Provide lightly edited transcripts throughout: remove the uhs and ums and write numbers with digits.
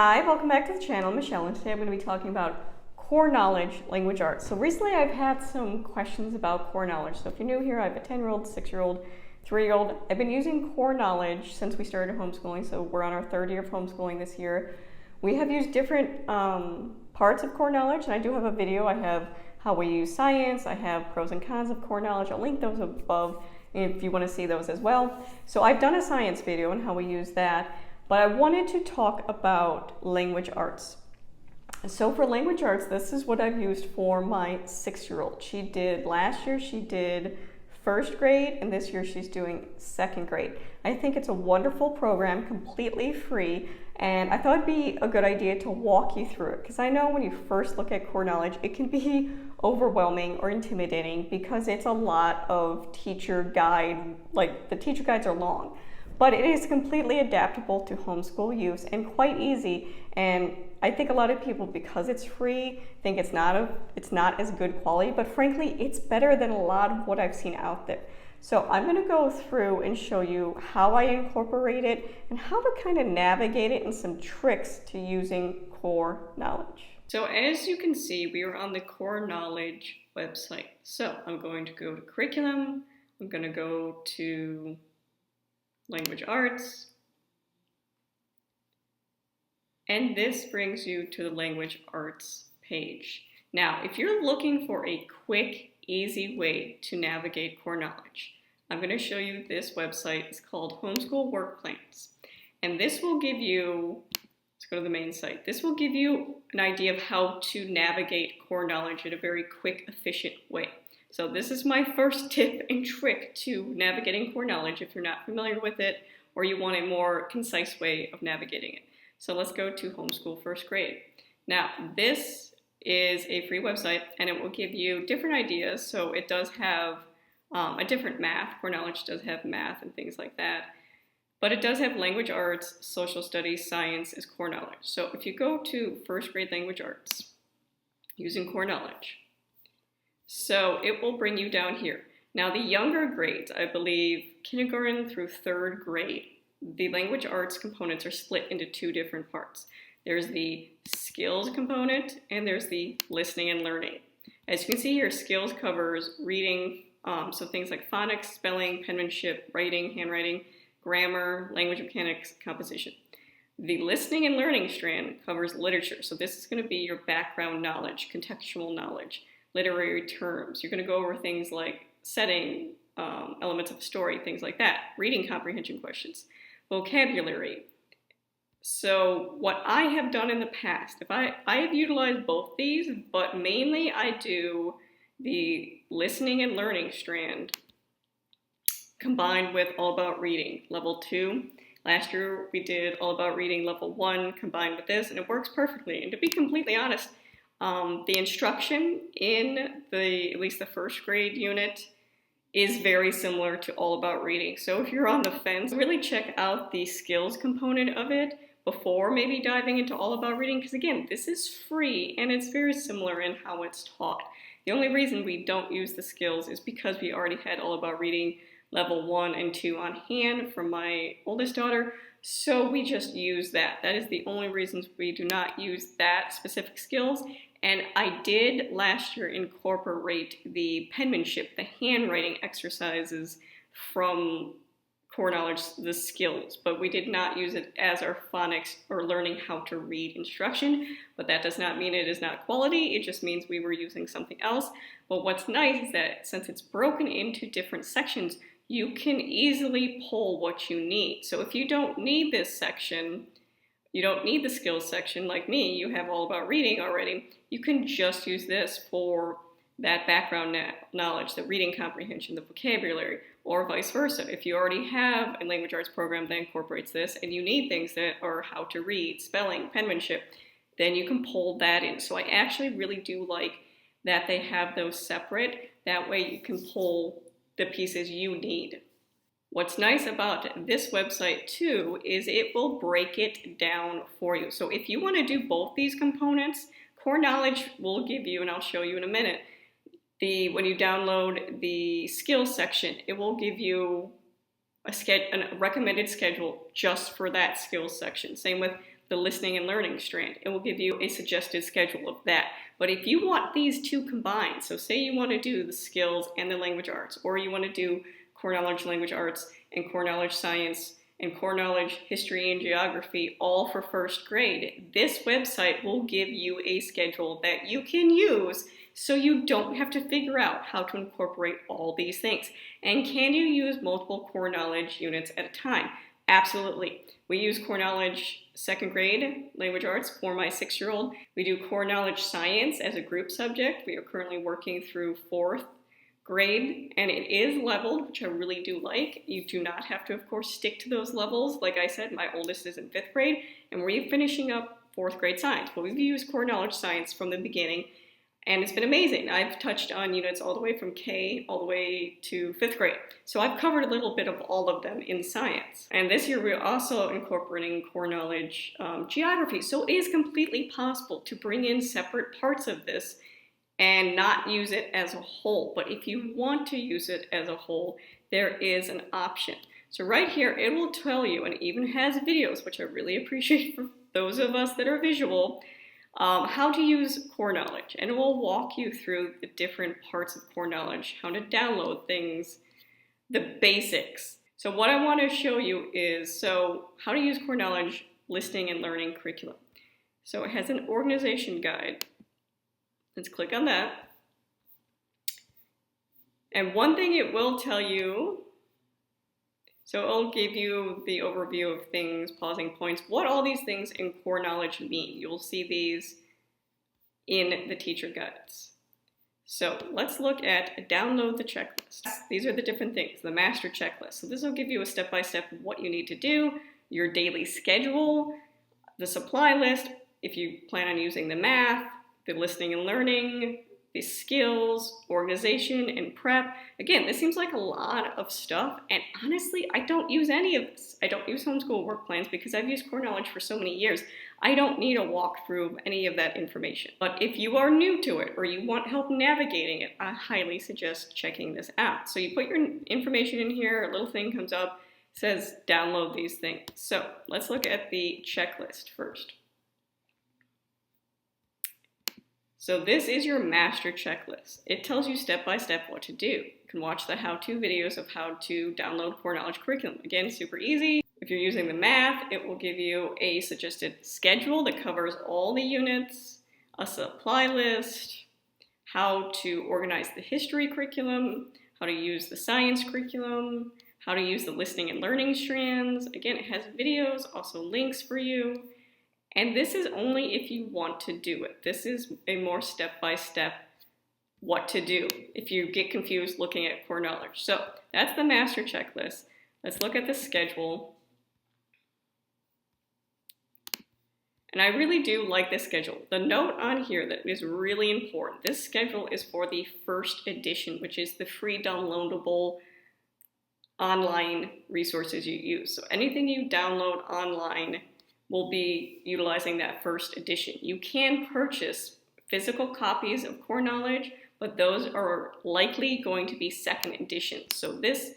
Hi, welcome back to the channel. Michelle, and today I'm going to be talking about core knowledge, language arts. So recently I've had some questions about core knowledge. So if you're new here, I have a 10-year-old, 6-year-old, 3-year-old. I've been using core knowledge since we started homeschooling, so we're on our 3rd year of homeschooling this year. We have used different parts of core knowledge, and I do have a video. I have how we use science, I have pros and cons of core knowledge. I'll link those above if you want to see those as well. So I've done a science video on how we use that. But I wanted to talk about language arts. So for language arts, this is what I've used for my 6-year-old. Last year she did 1st grade, and this year she's doing 2nd grade. I think it's a wonderful program, completely free, and I thought it'd be a good idea to walk you through it, because I know when you first look at core knowledge, it can be overwhelming or intimidating because it's a lot of teacher guide, like the teacher guides are long. But it is completely adaptable to homeschool use and quite easy. And I think a lot of people, because it's free, think it's not as good quality, but frankly, it's better than a lot of what I've seen out there. So I'm gonna go through and show you how I incorporate it and how to kind of navigate it and some tricks to using core knowledge. So as you can see, we are on the core knowledge website. So I'm going to go to curriculum. I'm gonna go to language arts, and this brings you to the language arts page. Now, if you're looking for a quick, easy way to navigate core knowledge, I'm going to show you this website. It's called Homeschool Work Plans, and this will give you, let's go to the main site, this will give you an idea of how to navigate core knowledge in a very quick, efficient way. So this is my first tip and trick to navigating core knowledge if you're not familiar with it or you want a more concise way of navigating it. So let's go to Homeschool 1st grade. Now this is a free website and it will give you different ideas. So it does have a different math. Core knowledge does have math and things like that. But it does have language arts, social studies, science as core knowledge. So if you go to 1st grade language arts using core knowledge, so it will bring you down here. Now the younger grades, I believe kindergarten through 3rd grade, the language arts components are split into 2 different parts. There's the skills component and there's the listening and learning. As you can see here, skills covers reading, so things like phonics, spelling, penmanship, writing, handwriting, grammar, language mechanics, composition. The listening and learning strand covers literature. So this is going to be your background knowledge, contextual knowledge, literary terms. You're going to go over things like setting, elements of a story, things like that, reading comprehension questions, vocabulary. So what I have done in the past, I have utilized both these, but mainly I do the listening and learning strand combined with all about reading, level 2. Last year we did all about reading level 1 combined with this, and it works perfectly. And to be completely honest, the instruction in at least the 1st grade unit is very similar to all about reading. So if you're on the fence, really check out the skills component of it before maybe diving into all about reading, because again, this is free and it's very similar in how it's taught. The only reason we don't use the skills is because we already had all about reading level 1 and 2 on hand from my oldest daughter. So we just use that. That is the only reasons we do not use that specific skills. And I did last year incorporate the penmanship, the handwriting exercises from core knowledge, the skills, but we did not use it as our phonics or learning how to read instruction. But that does not mean it is not quality. It just means we were using something else. But what's nice is that since it's broken into different sections, you can easily pull what you need. So if you don't need this section, you don't need the skills section like me, you have all about reading already, you can just use this for that background knowledge, the reading comprehension, the vocabulary, or vice versa. If you already have a language arts program that incorporates this and you need things that are how to read, spelling, penmanship, then you can pull that in. So I actually really do like that they have those separate. That way you can pull the pieces you need. What's nice about this website too is it will break it down for you. So if you want to do both these components, core knowledge will give you, and I'll show you in a minute, when you download the skills section, it will give you a recommended schedule just for that skills section. Same with the listening and learning strand. It will give you a suggested schedule of that. But if you want these two combined, so say you want to do the skills and the language arts, or you want to do core knowledge language arts and core knowledge science and core knowledge history and geography all for first grade, this website will give you a schedule that you can use so you don't have to figure out how to incorporate all these things. And can you use multiple core knowledge units at a time? Absolutely. We use core knowledge second grade language arts for my 6-year-old. We do core knowledge science as a group subject. We are currently working through 4th grade, and it is leveled, which I really do like. You do not have to, of course, stick to those levels. Like I said, my oldest is in 5th grade, and we're finishing up 4th grade science. But we've used core knowledge science from the beginning, and it's been amazing. I've touched on units all the way from K all the way to 5th grade. So I've covered a little bit of all of them in science. And this year we're also incorporating core knowledge geography. So it is completely possible to bring in separate parts of this and not use it as a whole. But if you want to use it as a whole, there is an option. So right here, it will tell you, and it even has videos, which I really appreciate for those of us that are visual, how to use core knowledge. And it will walk you through the different parts of core knowledge, how to download things, the basics. So what I want to show you is, how to use core knowledge listening and learning curriculum. So it has an organization guide. Let's click on that. And one thing it will tell you, so it'll give you the overview of things, pausing points, what all these things in core knowledge mean. You'll see these in the teacher guides. So let's look at download the checklist. These are the different things, the master checklist. So this will give you a step-by-step of what you need to do, your daily schedule, the supply list, if you plan on using the math, the listening and learning, the skills, organization, and prep. Again, this seems like a lot of stuff, and honestly, I don't use any of this. I don't use homeschool work plans because I've used core knowledge for so many years. I don't need a walkthrough of any of that information. But if you are new to it or you want help navigating it, I highly suggest checking this out. So you put your information in here, a little thing comes up, says download these things. So let's look at the checklist first. So this is your master checklist. It tells you step by step what to do. You can watch the how-to videos of how to download core knowledge curriculum. Again, super easy. If you're using the math, it will give you a suggested schedule that covers all the units, a supply list, how to organize the history curriculum, how to use the science curriculum, how to use the listening and learning strands. Again, it has videos, also links for you. And this is only if you want to do it. This is a more step-by-step what to do if you get confused looking at core knowledge. So that's the master checklist. Let's look at the schedule. And I really do like this schedule. The note on here that is really important, this schedule is for the first edition, which is the free downloadable online resources you use. So anything you download online will be utilizing that first edition. You can purchase physical copies of core knowledge, but those are likely going to be second edition. So this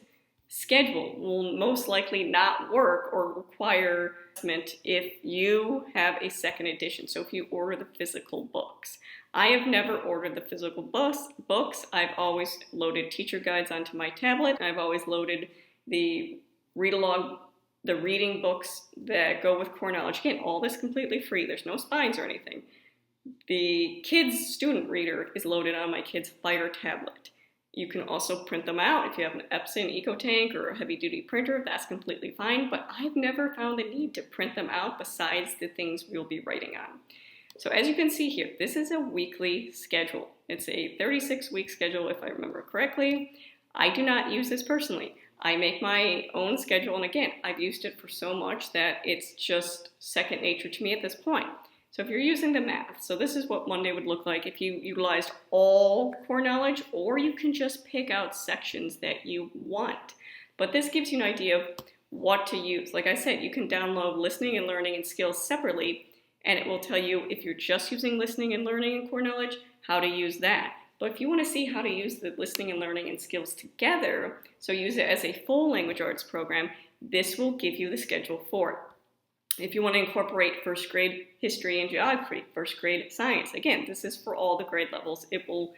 schedule will most likely not work or require investment if you have a second edition. So if you order the physical books. I have never ordered the physical books. I've always loaded teacher guides onto my tablet. I've always loaded the read-along, the reading books that go with core knowledge. Again, all this completely free. There's no spines or anything. The kids' student reader is loaded on my kid's Fire tablet. You can also print them out if you have an Epson EcoTank or a heavy-duty printer. That's completely fine, but I've never found the need to print them out besides the things we'll be writing on. So as you can see here, this is a weekly schedule. It's a 36-week schedule, if I remember correctly. I do not use this personally. I make my own schedule, and again, I've used it for so much that it's just second nature to me at this point. So if you're using the math, so this is what Monday would look like if you utilized all core knowledge, or you can just pick out sections that you want. But this gives you an idea of what to use. Like I said, you can download listening and learning and skills separately, and it will tell you if you're just using listening and learning and core knowledge, how to use that. But if you want to see how to use the listening and learning and skills together, so use it as a full language arts program, this will give you the schedule for it. If you want to incorporate first grade history and geography, first grade science, again, this is for all the grade levels. It will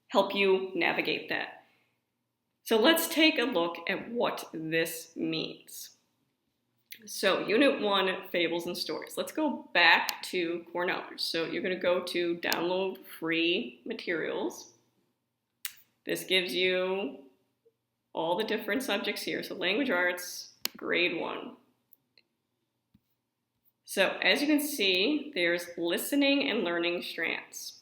help you navigate that. So let's take a look at what this means. So Unit 1, Fables and Stories. Let's go back to core knowledge. So you're going to go to download free materials. This gives you all the different subjects here. So language arts, grade 1. So as you can see, there's listening and learning strands.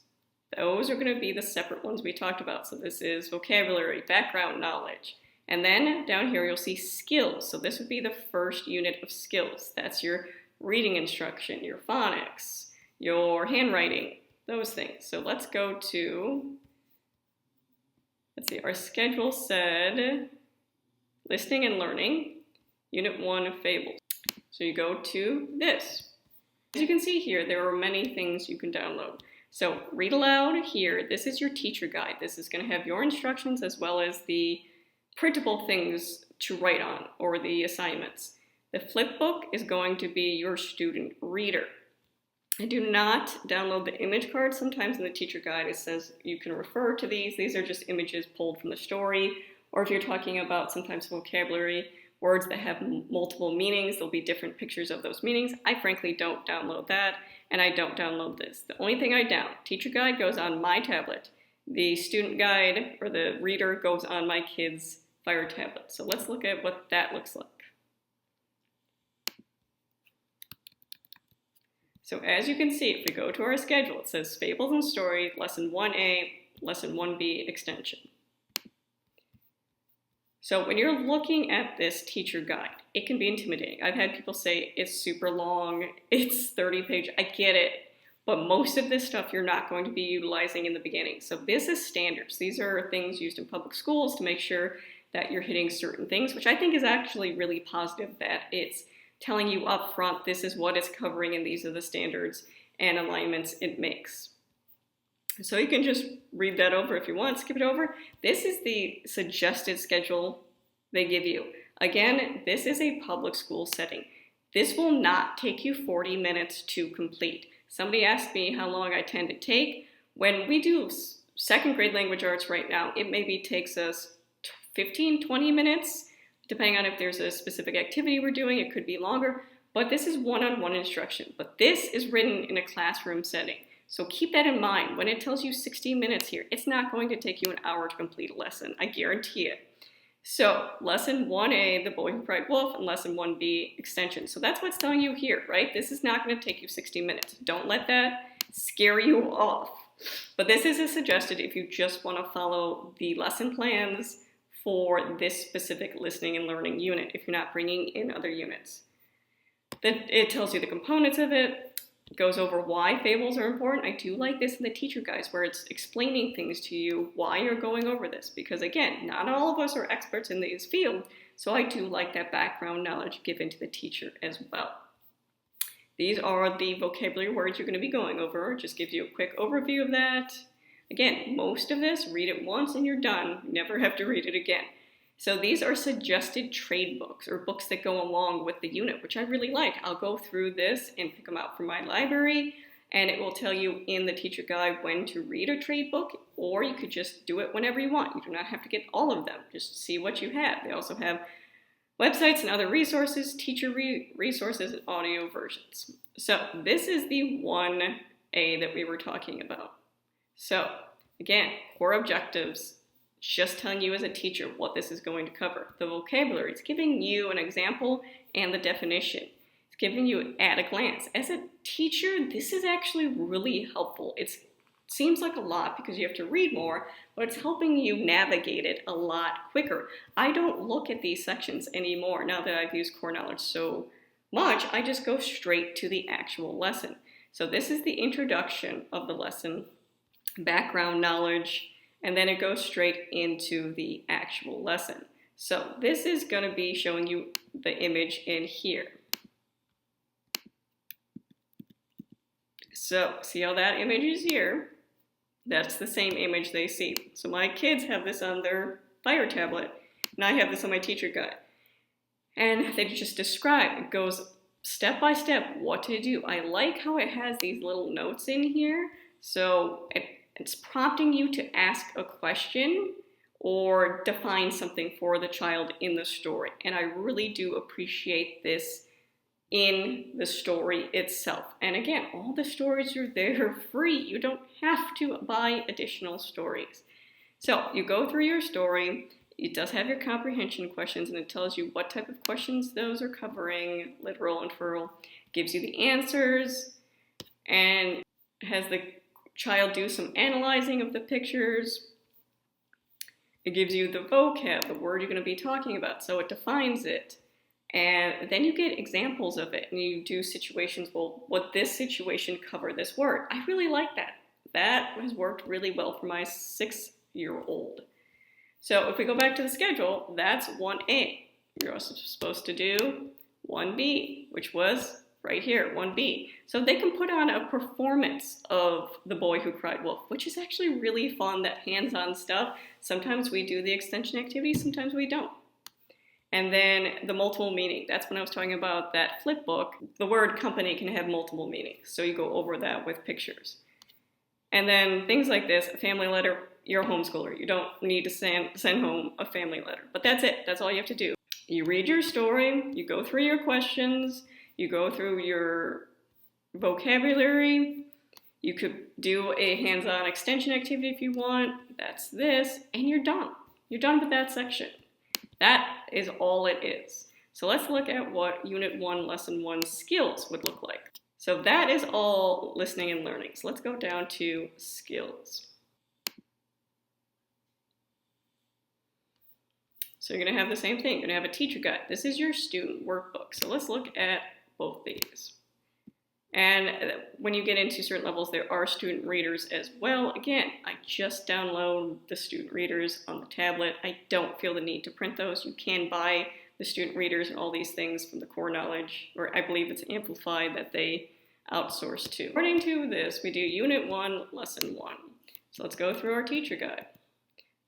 Those are going to be the separate ones we talked about. So this is vocabulary, background knowledge. And then down here you'll see skills. So this would be the first unit of skills. That's your reading instruction, your phonics, your handwriting, those things. So let's go to, let's see, our schedule said listening and learning, Unit 1, Fables. So you go to this. As you can see here, there are many things you can download. So read aloud here. This is your teacher guide. This is going to have your instructions as well as the printable things to write on or the assignments. The flip book is going to be your student reader. I do not download the image cards. Sometimes in the teacher guide it says you can refer to these. These are just images pulled from the story. Or if you're talking about sometimes vocabulary, words that have multiple meanings, there'll be different pictures of those meanings. I frankly don't download that, and I don't download this. The only thing I download, teacher guide goes on my tablet. The student guide or the reader goes on my kid's Fire tablet. So let's look at what that looks like. So as you can see, if we go to our schedule, it says Fables and Story, Lesson 1A, Lesson 1B extension. So when you're looking at this teacher guide, it can be intimidating. I've had people say it's super long, it's 30 pages, I get it, but most of this stuff you're not going to be utilizing in the beginning. So this is standards. These are things used in public schools to make sure that you're hitting certain things, which I think is actually really positive, that it's telling you up front, this is what it's covering and these are the standards and alignments it makes. So you can just read that over if you want, skip it over. This is the suggested schedule they give you. Again, this is a public school setting. This will not take you 40 minutes to complete. Somebody asked me how long I tend to take. When we do second grade language arts right now, it maybe takes us 15, 20 minutes, depending on if there's a specific activity we're doing. It could be longer, but this is one-on-one instruction. But this is written in a classroom setting. So keep that in mind. When it tells you 60 minutes here, it's not going to take you an hour to complete a lesson. I guarantee it. So Lesson 1A, The Boy Who Cried Wolf, and Lesson 1B, Extension. So that's what's telling you here, right? This is not going to take you 60 minutes. Don't let that scare you off. But this is a suggested if you just want to follow the lesson plans for this specific listening and learning unit, if you're not bringing in other units. Then it tells you the components of it. Goes over why fables are important. I do like this in the teacher guides where it's explaining things to you, why you're going over this. Because again, not all of us are experts in these fields, so I do like that background knowledge given to the teacher as well. These are the vocabulary words you're going to be going over. Just gives you a quick overview of that. Again, most of this, read it once and you're done. You never have to read it again. So these are suggested trade books or books that go along with the unit, which I really like. I'll go through this and pick them out from my library, and it will tell you in the teacher guide when to read a trade book, or you could just do it whenever you want. You do not have to get all of them. Just see what you have. They also have websites and other resources, teacher resources, and audio versions. So this is the 1A that we were talking about. So again, core objectives. Just telling you as a teacher what this is going to cover. The vocabulary, it's giving you an example and the definition. It's giving you at a glance. As a teacher, this is actually really helpful. It seems like a lot because you have to read more, but it's helping you navigate it a lot quicker. I don't look at these sections anymore now that I've used core knowledge so much. I just go straight to the actual lesson. So this is the introduction of the lesson, background knowledge, and then it goes straight into the actual lesson. So this is going to be showing you the image in here. So see how that image is here? That's the same image they see. So my kids have this on their Fire tablet, and I have this on my teacher guide. And they just describe, it goes step by step what to do. I like how it has these little notes in here. So it's prompting you to ask a question or define something for the child in the story. And I really do appreciate this in the story itself. And again, all the stories are there free. You don't have to buy additional stories. So you go through your story. It does have your comprehension questions, and it tells you what type of questions those are covering, literal and literal. Gives you the answers, and has the child do some analyzing of the pictures. It gives you the vocab, the word you're going to be talking about, so it defines it. And then you get examples of it, and you do situations, well, would this situation cover this word? I really like that. That has worked really well for my 6-year-old. So if we go back to the schedule, that's 1A. You're also supposed to do 1B, which was right here, 1B. So they can put on a performance of The Boy Who Cried Wolf, which is actually really fun, that hands-on stuff. Sometimes we do the extension activity, sometimes we don't. And then the multiple meaning, that's when I was talking about that flip book. The word company can have multiple meanings, so you go over that with pictures. And then things like this, a family letter, you're a homeschooler. You don't need to send home a family letter. But that's it. That's all you have to do. You read your story, you go through your questions, you go through your vocabulary, you could do a hands-on extension activity if you want. That's this, and you're done. You're done with that section. That is all it is. So let's look at what Unit 1, Lesson 1 skills would look like. So that is all listening and learning. So let's go down to skills. So you're going to have the same thing. You're going to have a teacher guide. This is your student workbook. So let's look at both these. And when you get into certain levels, there are student readers as well. Again, I just download the student readers on the tablet. I don't feel the need to print those. You can buy the student readers and all these things from the Core Knowledge, or I believe it's Amplified, that they outsource to. According to this, we do Unit 1, Lesson 1. So let's go through our teacher guide.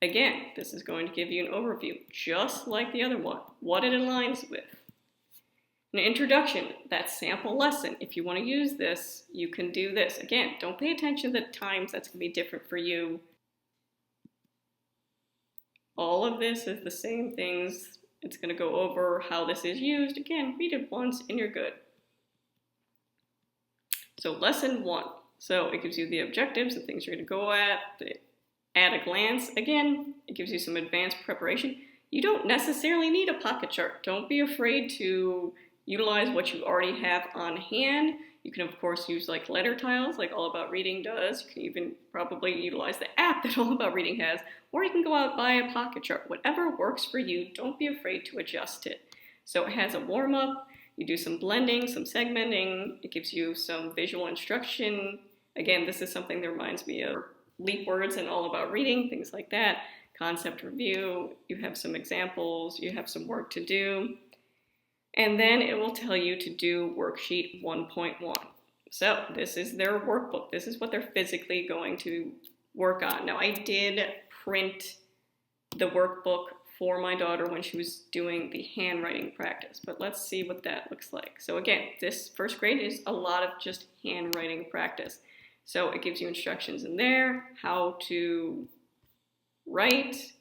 Again, this is going to give you an overview, just like the other one, what it aligns with. An introduction, that sample lesson. If you want to use this, you can do this. Again, don't pay attention to the times, that's going to be different for you. All of this is the same things. It's going to go over how this is used. Again, read it once and you're good. So Lesson 1. So it gives you the objectives, the things you're going to go at a glance. Again, it gives you some advanced preparation. You don't necessarily need a pocket chart. Don't be afraid to utilize what you already have on hand. You can, of course, use like letter tiles, like All About Reading does. You can even probably utilize the app that All About Reading has, or you can go out and buy a pocket chart. Whatever works for you, don't be afraid to adjust it. So it has a warm-up. You do some blending, some segmenting. It gives you some visual instruction. Again, this is something that reminds me of leap words and All About Reading, things like that. Concept review. You have some examples. You have some work to do. And then it will tell you to do worksheet 1.1. So this is their workbook. This is what they're physically going to work on. Now, I did print the workbook for my daughter when she was doing the handwriting practice, but let's see what that looks like. So again, this first grade is a lot of just handwriting practice. So it gives you instructions in there, how to write,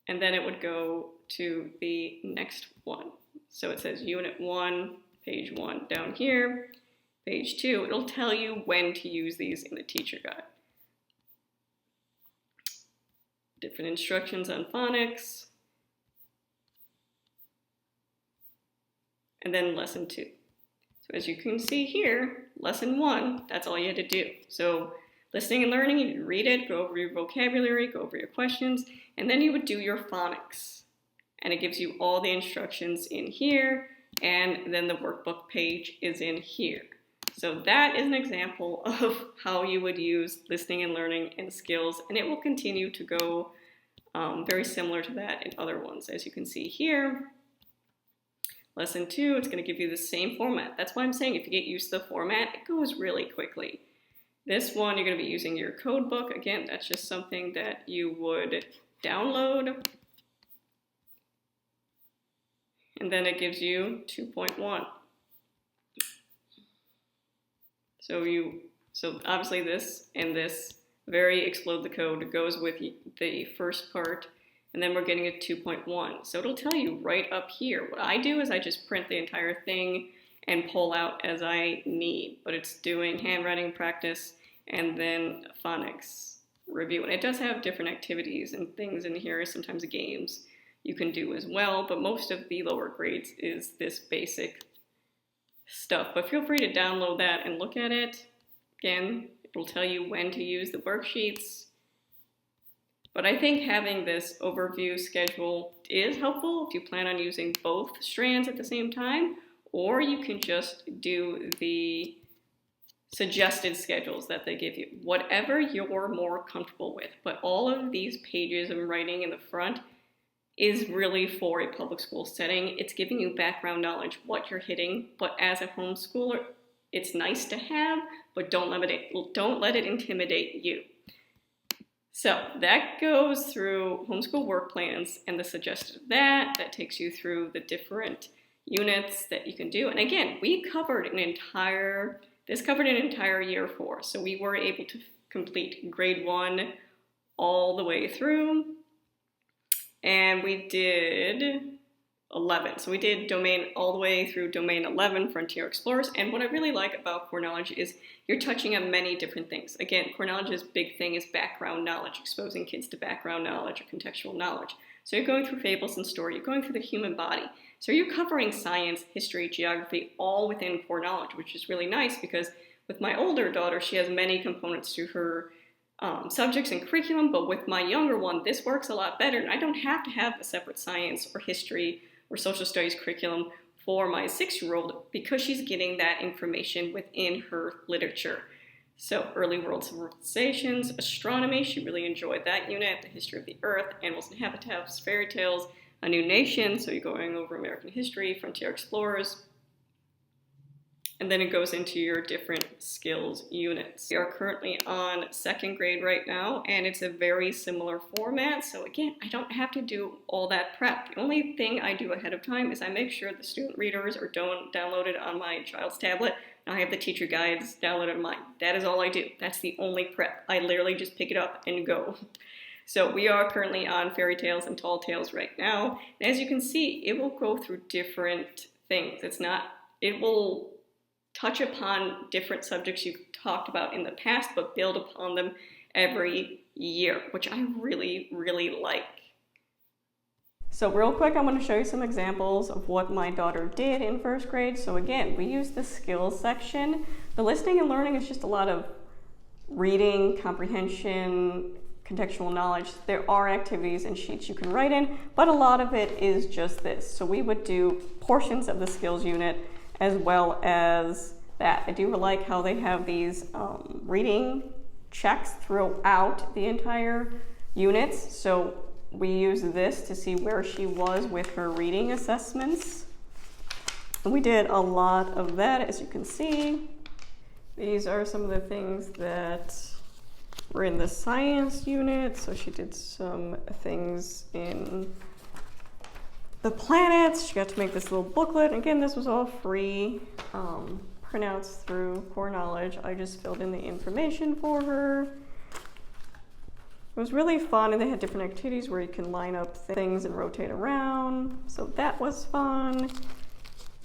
and then it would go to the next one. So it says Unit 1, Page 1 down here, Page 2. It'll tell you when to use these in the teacher guide. Different instructions on phonics. And then Lesson 2. So as you can see here, Lesson 1, that's all you had to do. So listening and learning, you read it, go over your vocabulary, go over your questions, and then you would do your phonics. And it gives you all the instructions in here, and then the workbook page is in here. So that is an example of how you would use listening and learning and skills, and it will continue to go very similar to that in other ones. As you can see here, Lesson 2, it's going to give you the same format. That's why I'm saying if you get used to the format, it goes really quickly. This one, you're going to be using your code book. Again, that's just something that you would download. and then it gives you 2.1. So obviously this and this very explode the code goes with the first part, and then we're getting a 2.1. So it'll tell you right up here. What I do is I just print the entire thing and pull out as I need, but it's doing handwriting practice and then phonics review. And it does have different activities and things in here, sometimes games you can do as well, but most of the lower grades is this basic stuff. But feel free to download that and look at it. Again, it'll tell you when to use the worksheets. But I think having this overview schedule is helpful if you plan on using both strands at the same time, or you can just do the suggested schedules that they give you, whatever you're more comfortable with. But all of these pages and writing in the front is really for a public school setting. It's giving you background knowledge, what you're hitting, but as a homeschooler, it's nice to have, but don't let it intimidate you. So that goes through homeschool work plans and the suggested of that. That takes you through the different units that you can do. And again, this covered an entire year 4. So we were able to complete grade 1 all the way through. And we did 11. So we did domain all the way through domain 11, Frontier Explorers. And what I really like about core knowledge is you're touching on many different things. Again, core knowledge's big thing is background knowledge, exposing kids to background knowledge or contextual knowledge. So you're going through fables and story, you're going through the human body. So you're covering science, history, geography, all within core knowledge, which is really nice because with my older daughter, she has many components to her subjects and curriculum, but with my younger one, this works a lot better. And I don't have to have a separate science or history or social studies curriculum for my 6-year-old because she's getting that information within her literature. So early world civilizations, astronomy, she really enjoyed that unit, the history of the earth, animals and habitats, fairy tales, a new nation, so you're going over American history, frontier explorers, and then it goes into your different skills units. We are currently on 2nd grade right now, and it's a very similar format. So again, I don't have to do all that prep. The only thing I do ahead of time is I make sure the student readers are downloaded on my child's tablet. I have the teacher guides downloaded on mine. That is all I do. That's the only prep. I literally just pick it up and go. So we are currently on fairy tales and tall tales right now. And as you can see, it will go through different things. It will touch upon different subjects you've talked about in the past, but build upon them every year, which I really, really like. So real quick, I'm going to show you some examples of what my daughter did in 1st grade. So again, we use the skills section. The listening and learning is just a lot of reading, comprehension, contextual knowledge. There are activities and sheets you can write in, but a lot of it is just this. So we would do portions of the skills unit as well as that. I do like how they have these reading checks throughout the entire units. So we use this to see where she was with her reading assessments. And we did a lot of that, as you can see. These are some of the things that were in the science unit. So she did some things in the planets. She got to make this little booklet. Again, this was all free printouts through Core Knowledge. I just filled in the information for her. It was really fun, and they had different activities where you can line up things and rotate around. So that was fun.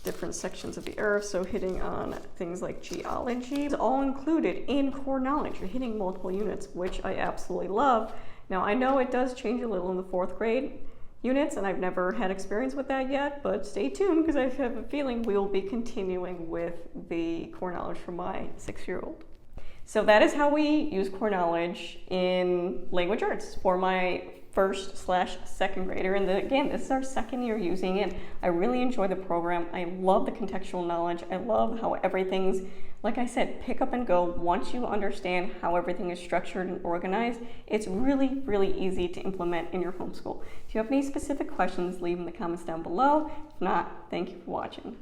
Different sections of the earth, so hitting on things like geology. It's all included in Core Knowledge. You're hitting multiple units, which I absolutely love. Now, I know it does change a little in the 4th grade units, and I've never had experience with that yet, but stay tuned because I have a feeling we'll be continuing with the Core Knowledge for my 6-year-old. So that is how we use Core Knowledge in language arts for my 1st/2nd grader. And again, this is our 2nd year using it. I really enjoy the program. I love the contextual knowledge. I love how everything's, like I said, pick up and go. Once you understand how everything is structured and organized, it's really, really easy to implement in your homeschool. If you have any specific questions, leave them in the comments down below. If not, thank you for watching.